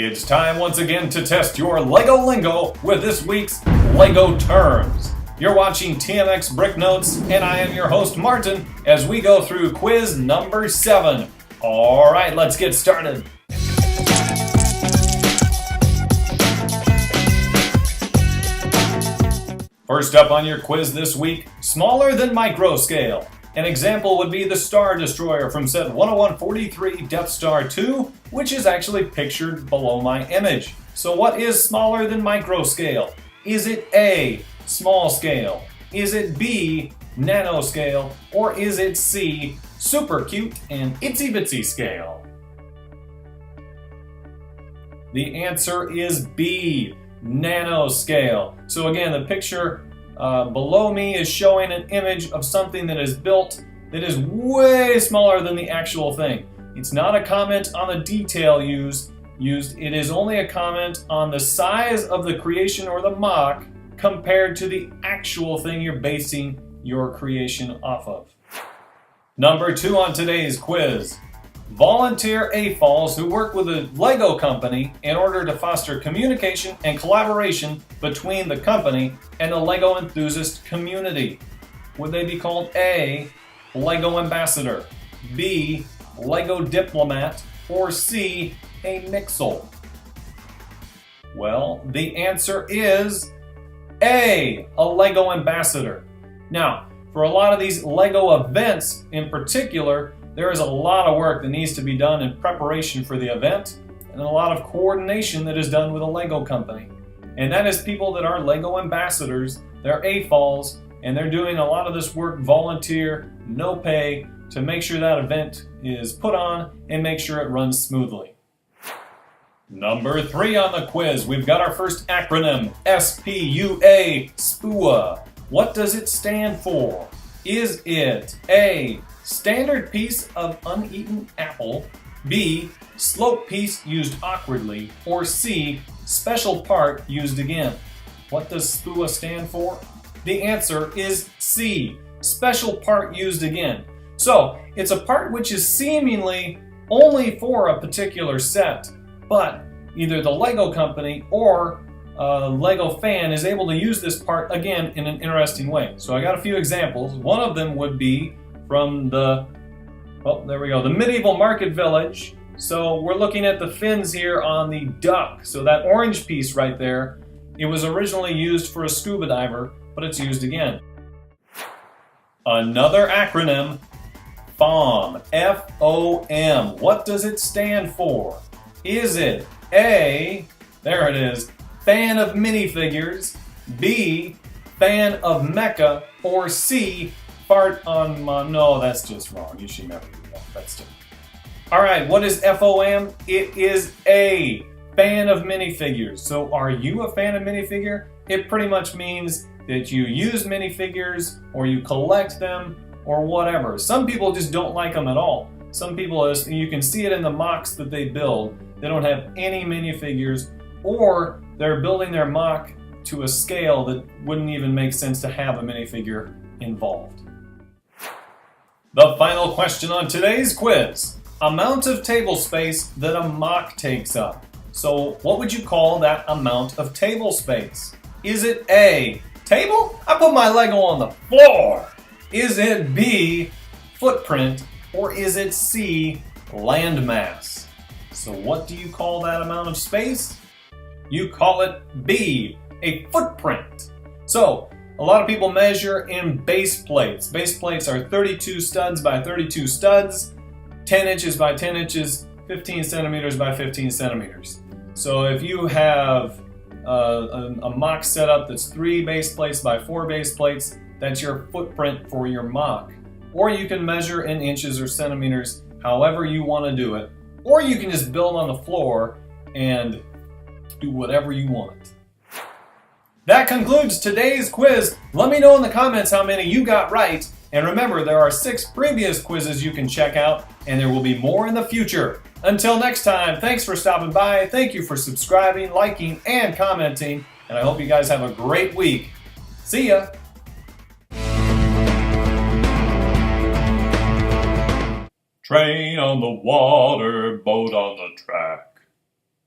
It's time once again to test your LEGO lingo with this week's LEGO terms. You're watching TMX Brick Notes, and I am your host Martin as we go through quiz number 7. All right, let's get started. First up on your quiz this week, smaller than micro scale. An example would be the Star Destroyer from set 10143 Death Star 2, which is actually pictured below my image. So what is smaller than micro scale? Is it A, small scale? Is it B, nanoscale? Or is it C, super cute and itsy bitsy scale? The answer is B, nanoscale. So again, the picture below me is showing an image of something that is built that is way smaller than the actual thing. It's not a comment on the detail used. It is only a comment on the size of the creation or the mock compared to the actual thing you're basing your creation off of. Number 2 on today's quiz. Volunteer AFOLs who work with a LEGO company in order to foster communication and collaboration between the company and the LEGO enthusiast community. Would they be called A, LEGO ambassador, B, LEGO diplomat, or C, a mixel? Well, the answer is A, LEGO ambassador. Now, for a lot of these LEGO events in particular, there is a lot of work that needs to be done in preparation for the event and a lot of coordination that is done with a LEGO company. And that is people that are LEGO ambassadors, they're AFOLs, and they're doing a lot of this work volunteer, no pay, to make sure that event is put on and make sure it runs smoothly. Number 3 on the quiz, we've got our first acronym, SPUA, SPUA. What does it stand for? Is it A, standard piece of uneaten apple, B, slope piece used awkwardly, or C, special part used again? What does SPUA stand for? The answer is C, special part used again. So, it's a part which is seemingly only for a particular set, but either the LEGO company or a LEGO fan is able to use this part again in an interesting way. So I got a few examples. One of them would be from the medieval market village. So we're looking at the fins here on the duck. So that orange piece right there, it was originally used for a scuba diver, but it's used again. Another acronym, FOM, F-O-M. What does it stand for? Is it A, there it is, fan of minifigures, B, fan of mecha, or C, fart on my... No, that's just wrong. You should never do that. That's stupid. All right, what is FOM? It is A, fan of minifigures. So are you a fan of minifigure? It pretty much means that you use minifigures or you collect them or whatever. Some people just don't like them at all. Some people, you can see it in the mocks that they build. They don't have any minifigures, or they're building their mock to a scale that wouldn't even make sense to have a minifigure involved. The final question on today's quiz. Amount of table space that a mock takes up. So what would you call that amount of table space? Is it A, table? I put my Lego on the floor. Is it B, footprint? Or is it C, landmass? So what do you call that amount of space? You call it B, a footprint. So a lot of people measure in base plates. Base plates are 32 studs by 32 studs, 10 inches by 10 inches, 15 centimeters by 15 centimeters. So if you have a mock setup that's 3 base plates by 4 base plates, that's your footprint for your mock. Or you can measure in inches or centimeters, however you want to do it. Or you can just build on the floor and do whatever you want. That concludes today's quiz. Let me know in the comments how many you got right. And remember, there are 6 previous quizzes you can check out, and there will be more in the future. Until next time, thanks for stopping by. Thank you for subscribing, liking, and commenting. And I hope you guys have a great week. See ya! Train on the water, boat on the track.